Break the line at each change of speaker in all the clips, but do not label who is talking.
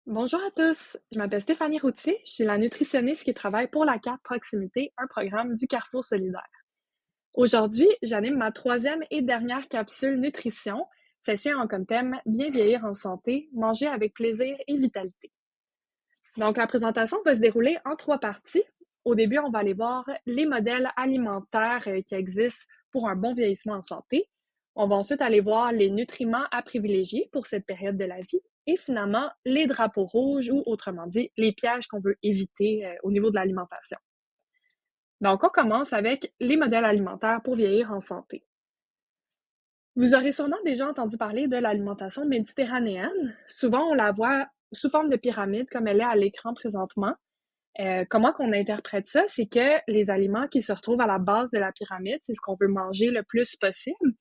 Bonjour à tous, je m'appelle Stéphanie Routier, je suis la nutritionniste qui travaille pour la carte Proximité, un programme du Carrefour solidaire. Aujourd'hui, j'anime ma troisième et dernière capsule nutrition. Celle-ci a comme thème Bien vieillir en santé, manger avec plaisir et vitalité. Donc, la présentation va se dérouler en trois parties. Au début, on va aller voir les modèles alimentaires qui existent pour un bon vieillissement en santé. On va ensuite aller voir les nutriments à privilégier pour cette période de la vie. Et finalement, les drapeaux rouges ou autrement dit, les pièges qu'on veut éviter au niveau de l'alimentation. Donc, on commence avec les modèles alimentaires pour vieillir en santé. Vous aurez sûrement déjà entendu parler de l'alimentation méditerranéenne. Souvent, on la voit sous forme de pyramide comme elle est à l'écran présentement. Comment qu'on interprète ça? C'est que les aliments qui se retrouvent à la base de la pyramide, c'est ce qu'on veut manger le plus possible.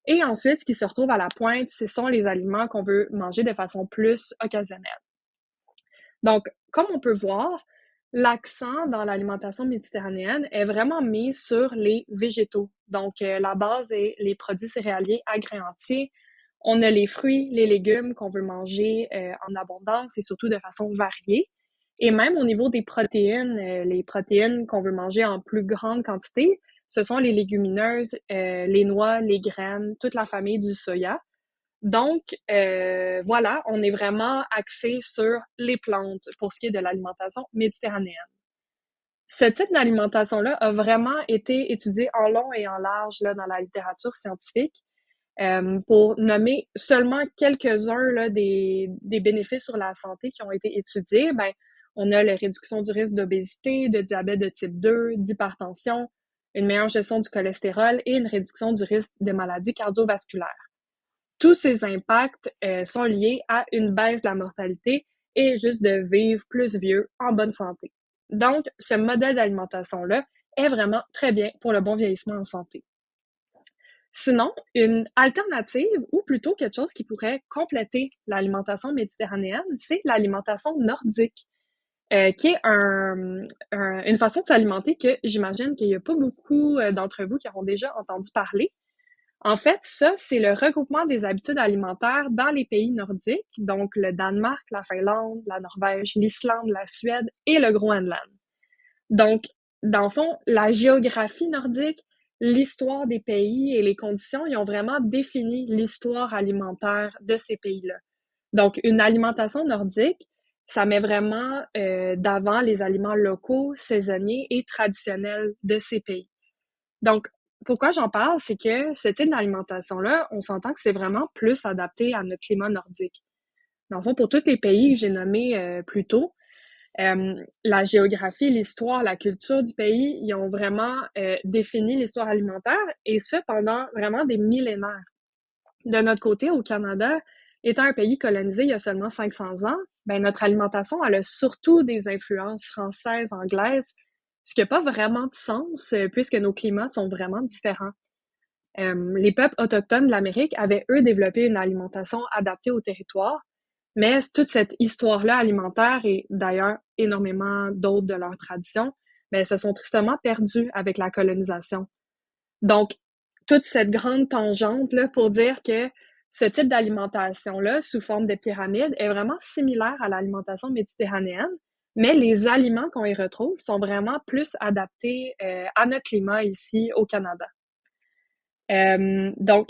Et ensuite, ce qui se retrouve à la pointe, ce sont les aliments qu'on veut manger de façon plus occasionnelle. Donc, comme on peut voir, l'accent dans l'alimentation méditerranéenne est vraiment mis sur les végétaux. Donc, la base est les produits céréaliers agri entiers. On a les fruits, les légumes qu'on veut manger en abondance et surtout de façon variée. Et même au niveau des protéines, les protéines qu'on veut manger en plus grande quantité, ce sont les légumineuses, les noix, les graines, toute la famille du soya. Donc, voilà, on est vraiment axé sur les plantes pour ce qui est de l'alimentation méditerranéenne. Ce type d'alimentation-là a vraiment été étudié en long et en large là, dans la littérature scientifique. Pour nommer seulement quelques-uns là, des bénéfices sur la santé qui ont été étudiés, ben, on a la réduction du risque d'obésité, de diabète de type 2, d'hypertension, une meilleure gestion du cholestérol et une réduction du risque de maladies cardiovasculaires. Tous ces impacts sont liés à une baisse de la mortalité et juste de vivre plus vieux en bonne santé. Donc, ce modèle d'alimentation-là est vraiment très bien pour le bon vieillissement en santé. Sinon, une alternative ou plutôt quelque chose qui pourrait compléter l'alimentation méditerranéenne, c'est l'alimentation nordique, qui est une façon de s'alimenter que j'imagine qu'il n'y a pas beaucoup d'entre vous qui auront déjà entendu parler. En fait, ça, c'est le regroupement des habitudes alimentaires dans les pays nordiques, donc le Danemark, la Finlande, la Norvège, l'Islande, la Suède et le Groenland. Donc, dans le fond, la géographie nordique, l'histoire des pays et les conditions, ils ont vraiment défini l'histoire alimentaire de ces pays-là. Donc, une alimentation nordique, ça met vraiment d'avant les aliments locaux, saisonniers et traditionnels de ces pays. Donc, pourquoi j'en parle, c'est que ce type d'alimentation-là, on s'entend que c'est vraiment plus adapté à notre climat nordique. Dans le fond, pour tous les pays que j'ai nommés plus tôt, la géographie, l'histoire, la culture du pays, ils ont vraiment défini l'histoire alimentaire et ce pendant vraiment des millénaires. De notre côté, au Canada, étant un pays colonisé il y a seulement 500 ans, ben notre alimentation, elle a surtout des influences françaises, anglaises, ce qui n'a pas vraiment de sens puisque nos climats sont vraiment différents. Les peuples autochtones de l'Amérique avaient, eux, développé une alimentation adaptée au territoire, mais toute cette histoire-là alimentaire et d'ailleurs énormément d'autres de leurs traditions, ben, se sont tristement perdues avec la colonisation. Donc, toute cette grande tangente-là pour dire que ce type d'alimentation-là, sous forme de pyramide, est vraiment similaire à l'alimentation méditerranéenne, mais les aliments qu'on y retrouve sont vraiment plus adaptés à notre climat ici au Canada. Donc,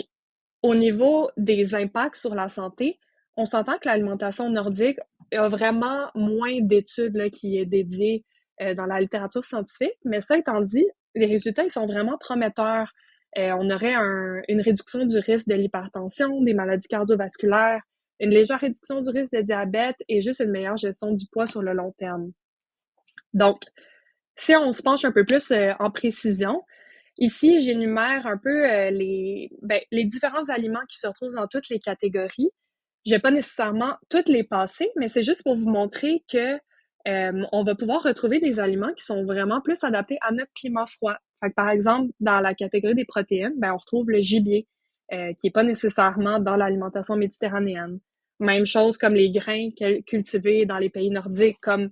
au niveau des impacts sur la santé, on s'entend que l'alimentation nordique a vraiment moins d'études là, qui est dédiées dans la littérature scientifique, mais ça étant dit, les résultats ils sont vraiment prometteurs. On aurait une réduction du risque de l'hypertension, des maladies cardiovasculaires, une légère réduction du risque de diabète et juste une meilleure gestion du poids sur le long terme. Donc, si on se penche un peu plus en précision, ici, j'énumère un peu les différents aliments qui se retrouvent dans toutes les catégories. Je vais pas nécessairement toutes les passer, mais c'est juste pour vous montrer que on va pouvoir retrouver des aliments qui sont vraiment plus adaptés à notre climat froid. Fait que, par exemple, dans la catégorie des protéines, ben, on retrouve le gibier, qui est pas nécessairement dans l'alimentation méditerranéenne. Même chose comme les grains cultivés dans les pays nordiques, comme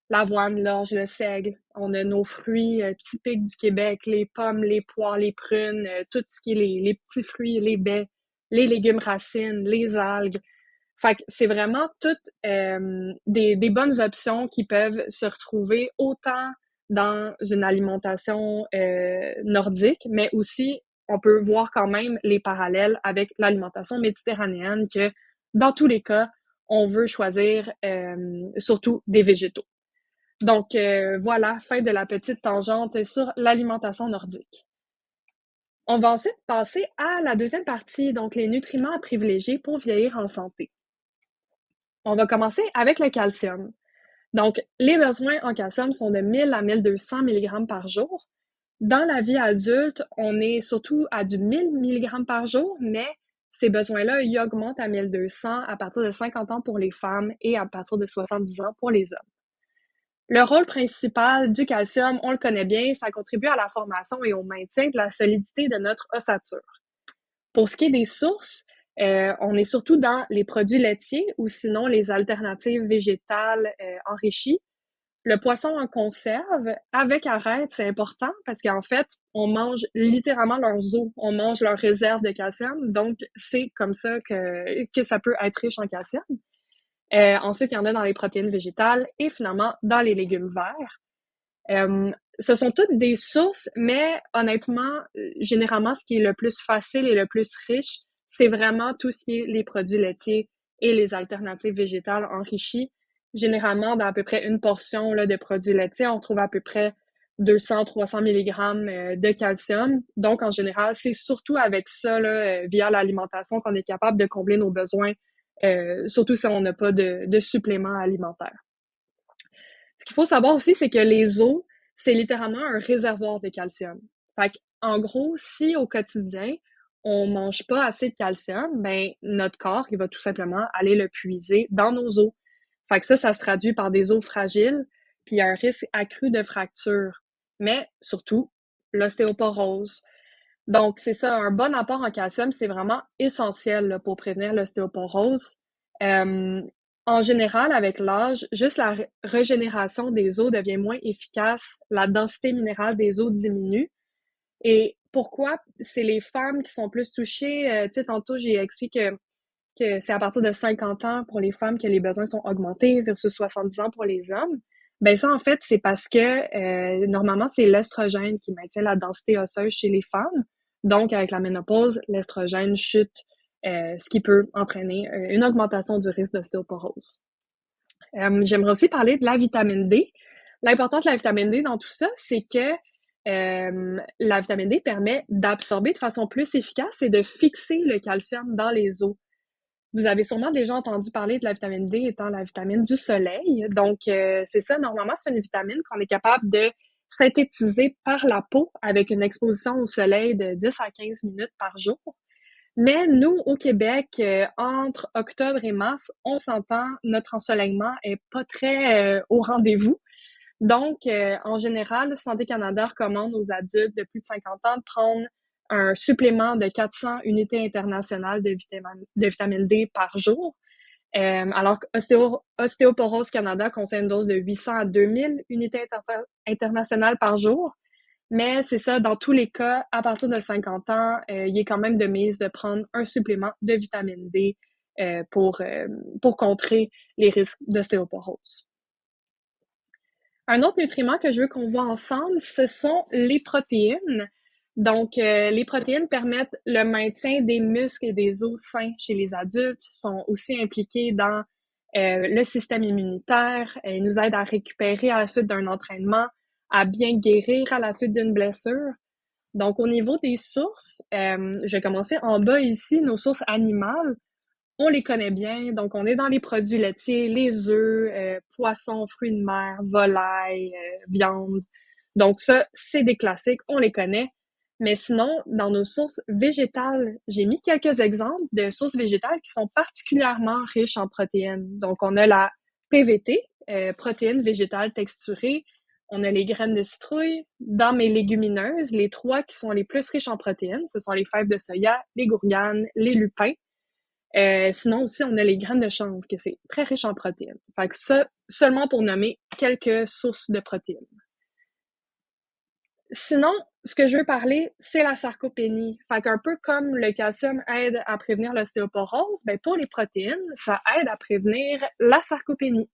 l'avoine, l'orge, le seigle. On a nos fruits typiques du Québec, les pommes, les poires, les prunes, tout ce qui est les petits fruits, les baies, les légumes racines, les algues. Fait que c'est vraiment toutes des bonnes options qui peuvent se retrouver autant dans une alimentation nordique, mais aussi on peut voir quand même les parallèles avec l'alimentation méditerranéenne que dans tous les cas, on veut choisir surtout des végétaux. Donc voilà, fin de la petite tangente sur l'alimentation nordique. On va ensuite passer à la deuxième partie, donc les nutriments à privilégier pour vieillir en santé. On va commencer avec le calcium. Donc, les besoins en calcium sont de 1000 à 1200 mg par jour. Dans la vie adulte, on est surtout à du 1000 mg par jour, mais ces besoins-là, ils augmentent à 1200 à partir de 50 ans pour les femmes et à partir de 70 ans pour les hommes. Le rôle principal du calcium, on le connaît bien, ça contribue à la formation et au maintien de la solidité de notre ossature. Pour ce qui est des sources, on est surtout dans les produits laitiers ou sinon les alternatives végétales enrichies. Le poisson en conserve avec arête, c'est important parce qu'en fait, on mange littéralement leurs os, on mange leurs réserves de calcium, donc c'est comme ça que ça peut être riche en calcium. Ensuite, il y en a dans les protéines végétales et finalement dans les légumes verts. Ce sont toutes des sources, mais honnêtement, généralement, ce qui est le plus facile et le plus riche, c'est vraiment tout ce qui est les produits laitiers et les alternatives végétales enrichies. Généralement, dans à peu près une portion là, de produits laitiers, on trouve à peu près 200-300 mg de calcium. Donc, en général, c'est surtout avec ça, là, via l'alimentation, qu'on est capable de combler nos besoins, surtout si on n'a pas de suppléments alimentaires. Ce qu'il faut savoir aussi, c'est que les os, c'est littéralement un réservoir de calcium. Fait en gros, si au quotidien, on mange pas assez de calcium, ben notre corps, il va tout simplement aller le puiser dans nos os. Fait que ça se traduit par des os fragiles, puis un risque accru de fracture. Mais surtout, l'ostéoporose. Donc, c'est ça, un bon apport en calcium, c'est vraiment essentiel là, pour prévenir l'ostéoporose. Euh, En général, avec l'âge, juste la régénération des os devient moins efficace, la densité minérale des os diminue. Et pourquoi? C'est les femmes qui sont plus touchées. Tu sais, tantôt, j'ai expliqué que c'est à partir de 50 ans pour les femmes que les besoins sont augmentés versus 70 ans pour les hommes. Ben ça, en fait, c'est parce que normalement, c'est l'estrogène qui maintient la densité osseuse chez les femmes. Donc, avec la ménopause, l'estrogène chute, ce qui peut entraîner une augmentation du risque d'ostéoporose. J'aimerais aussi parler de la vitamine D. L'importance de la vitamine D dans tout ça, c'est que la vitamine D permet d'absorber de façon plus efficace et de fixer le calcium dans les os. Vous avez sûrement déjà entendu parler de la vitamine D étant la vitamine du soleil. Donc, c'est ça, normalement, c'est une vitamine qu'on est capable de synthétiser par la peau avec une exposition au soleil de 10 à 15 minutes par jour. Mais nous, au Québec, entre octobre et mars, on s'entend, notre ensoleillement est pas très au rendez-vous. Donc, en général, Santé Canada recommande aux adultes de plus de 50 ans de prendre un supplément de 400 unités internationales de vitamine D par jour, alors qu'Ostéoporose Canada conseille une dose de 800 à 2000 unités internationales par jour. Mais c'est ça, dans tous les cas, à partir de 50 ans, il est quand même de mise de prendre un supplément de vitamine D pour contrer les risques d'ostéoporose. Un autre nutriment que je veux qu'on voit ensemble, ce sont les protéines. Donc, les protéines permettent le maintien des muscles et des os sains chez les adultes, sont aussi impliquées dans le système immunitaire, elles nous aident à récupérer à la suite d'un entraînement, à bien guérir à la suite d'une blessure. Donc, au niveau des sources, je vais commencer en bas ici, nos sources animales. On les connaît bien, donc on est dans les produits laitiers, les œufs, poissons, fruits de mer, volailles, viande. Donc ça, c'est des classiques, on les connaît. Mais sinon, dans nos sources végétales, j'ai mis quelques exemples de sources végétales qui sont particulièrement riches en protéines. Donc on a la PVT, protéines végétales texturées. On a les graines de citrouille. Dans mes légumineuses, les trois qui sont les plus riches en protéines, ce sont les fèves de soya, les gourganes, les lupins. Sinon aussi, on a les graines de chanvre, que c'est très riche en protéines. Fait que ça, seulement pour nommer quelques sources de protéines. Sinon, ce que je veux parler, c'est la sarcopénie. Fait qu'un peu comme le calcium aide à prévenir l'ostéoporose, ben pour les protéines, ça aide à prévenir la sarcopénie.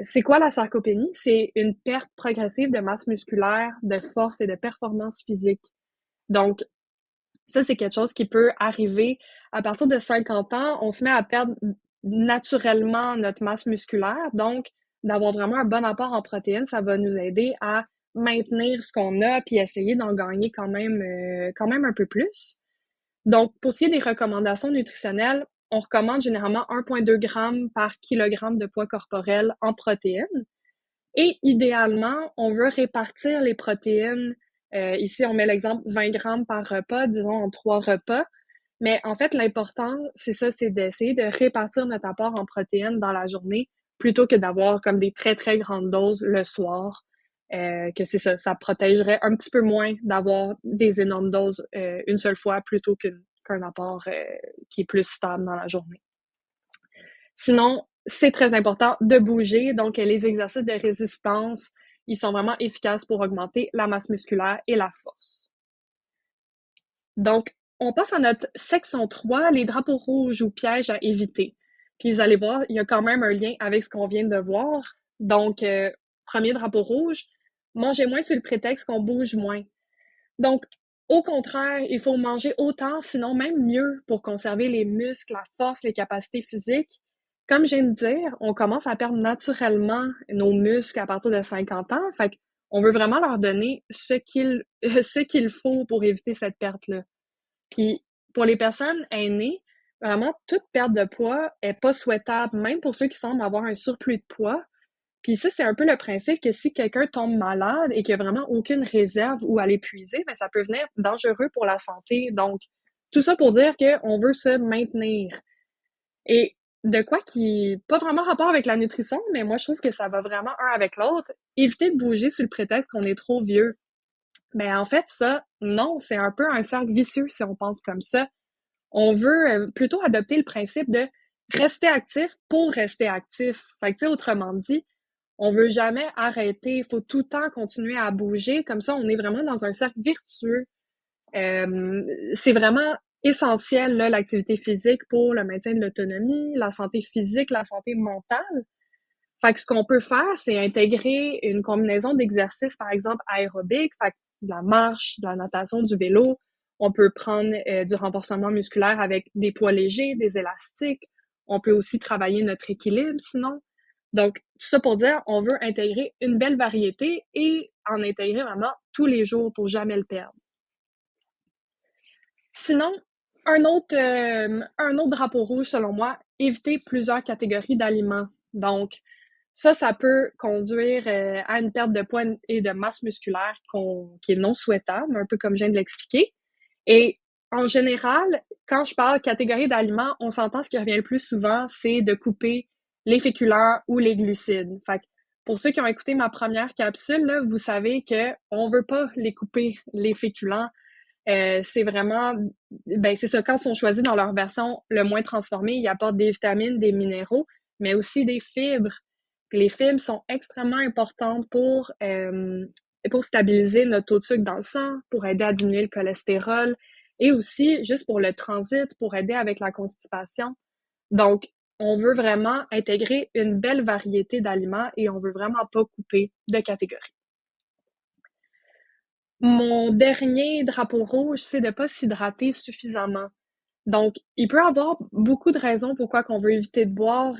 C'est quoi la sarcopénie? C'est une perte progressive de masse musculaire, de force et de performance physique. Donc, ça, c'est quelque chose qui peut arriver à partir de 50 ans. On se met à perdre naturellement notre masse musculaire. Donc, d'avoir vraiment un bon apport en protéines, ça va nous aider à maintenir ce qu'on a puis essayer d'en gagner quand même un peu plus. Donc, pour ce qui est des recommandations nutritionnelles, on recommande généralement 1,2 g par kilogramme de poids corporel en protéines. Et idéalement, on veut répartir les protéines. Ici, on met l'exemple 20 grammes par repas, disons en 3 repas. Mais en fait, l'important, c'est ça, c'est d'essayer de répartir notre apport en protéines dans la journée plutôt que d'avoir comme des très, très grandes doses le soir. Que c'est ça, ça protégerait un petit peu moins d'avoir des énormes doses une seule fois plutôt qu'un apport qui est plus stable dans la journée. Sinon, c'est très important de bouger. Donc, les exercices de résistance, ils sont vraiment efficaces pour augmenter la masse musculaire et la force. Donc, on passe à notre section 3, les drapeaux rouges ou pièges à éviter. Puis vous allez voir, il y a quand même un lien avec ce qu'on vient de voir. Donc, premier drapeau rouge, manger moins sur le prétexte qu'on bouge moins. Donc, au contraire, il faut manger autant, sinon même mieux, pour conserver les muscles, la force, les capacités physiques. Comme je viens de dire, on commence à perdre naturellement nos muscles à partir de 50 ans. Fait qu'on veut vraiment leur donner ce qu'il faut pour éviter cette perte-là. Puis, pour les personnes aînées, vraiment, toute perte de poids est pas souhaitable, même pour ceux qui semblent avoir un surplus de poids. Puis ça, c'est un peu le principe que si quelqu'un tombe malade et qu'il n'y a vraiment aucune réserve où aller puiser, ben ça peut venir dangereux pour la santé. Donc, tout ça pour dire qu'on veut se maintenir. Et de quoi qui pas vraiment rapport avec la nutrition, mais moi, je trouve que ça va vraiment un avec l'autre. Éviter de bouger sur le prétexte qu'on est trop vieux. Mais en fait, ça, non, c'est un peu un cercle vicieux si on pense comme ça. On veut plutôt adopter le principe de rester actif pour rester actif. Fait que, tu sais, autrement dit, on veut jamais arrêter. Il faut tout le temps continuer à bouger. Comme ça, on est vraiment dans un cercle vertueux. C'est vraiment essentiel, là, l'activité physique pour le maintien de l'autonomie, la santé physique, la santé mentale. Fait que ce qu'on peut faire, c'est intégrer une combinaison d'exercices, par exemple, aérobiques, fait que de la marche, de la natation, du vélo. On peut prendre du renforcement musculaire avec des poids légers, des élastiques. On peut aussi travailler notre équilibre, sinon. Donc, tout ça pour dire, on veut intégrer une belle variété et en intégrer vraiment tous les jours pour jamais le perdre. Sinon, un autre drapeau rouge, selon moi, éviter plusieurs catégories d'aliments. Donc, ça peut conduire à une perte de poids et de masse musculaire qui est non souhaitable, un peu comme je viens de l'expliquer. Et en général, quand je parle catégorie d'aliments, on s'entend ce qui revient le plus souvent, c'est de couper les féculents ou les glucides. Fait que pour ceux qui ont écouté ma première capsule, là, vous savez qu'on veut pas les couper, les féculents. C'est vraiment, ben c'est ça, quand ils sont choisis dans leur version le moins transformée, ils apportent des vitamines, des minéraux, mais aussi des fibres. Puis les fibres sont extrêmement importantes pour stabiliser notre taux de sucre dans le sang, pour aider à diminuer le cholestérol et aussi juste pour le transit, pour aider avec la constipation. Donc, on veut vraiment intégrer une belle variété d'aliments et on veut vraiment pas couper de catégorie. Mon dernier drapeau rouge, c'est de ne pas s'hydrater suffisamment. Donc, il peut y avoir beaucoup de raisons pourquoi qu'on veut éviter de boire.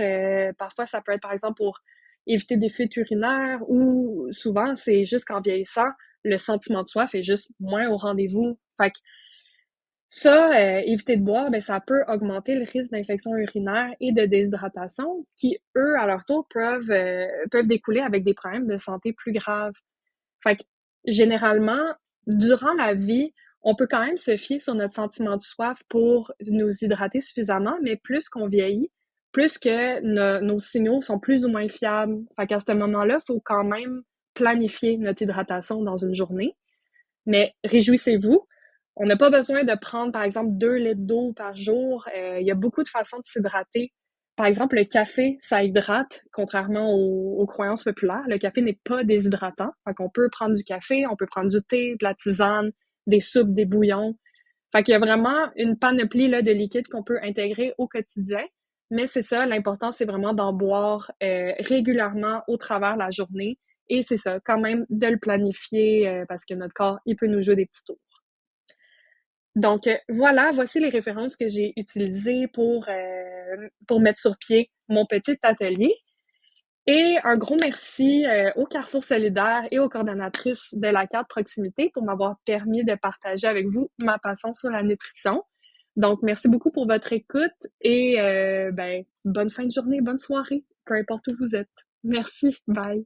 Parfois, ça peut être, par exemple, pour éviter des fuites urinaires ou souvent, c'est juste qu'en vieillissant, le sentiment de soif est juste moins au rendez-vous. Fait que ça, éviter de boire, ben, ça peut augmenter le risque d'infection urinaire et de déshydratation qui, eux, à leur tour, peuvent découler avec des problèmes de santé plus graves. Fait que, généralement, durant la vie, on peut quand même se fier sur notre sentiment de soif pour nous hydrater suffisamment, mais plus qu'on vieillit, plus que nos signaux sont plus ou moins fiables. Fait qu'à ce moment-là, il faut quand même planifier notre hydratation dans une journée. Mais réjouissez-vous, on n'a pas besoin de prendre, par exemple, 2 litres d'eau par jour. Il y a beaucoup de façons de s'hydrater. Par exemple, le café, ça hydrate, contrairement aux croyances populaires. Le café n'est pas déshydratant. Fait qu'on peut prendre du café, on peut prendre du thé, de la tisane, des soupes, des bouillons. Fait qu'il y a vraiment une panoplie là, de liquides qu'on peut intégrer au quotidien. Mais c'est ça, l'important, c'est vraiment d'en boire régulièrement au travers de la journée. Et c'est ça, quand même de le planifier parce que notre corps, il peut nous jouer des petits tours. Donc voilà, voici les références que j'ai utilisées pour mettre sur pied mon petit atelier. Et un gros merci au Carrefour solidaire et aux coordonnatrices de la carte proximité pour m'avoir permis de partager avec vous ma passion sur la nutrition. Donc, merci beaucoup pour votre écoute et ben, bonne fin de journée, bonne soirée, peu importe où vous êtes. Merci, bye.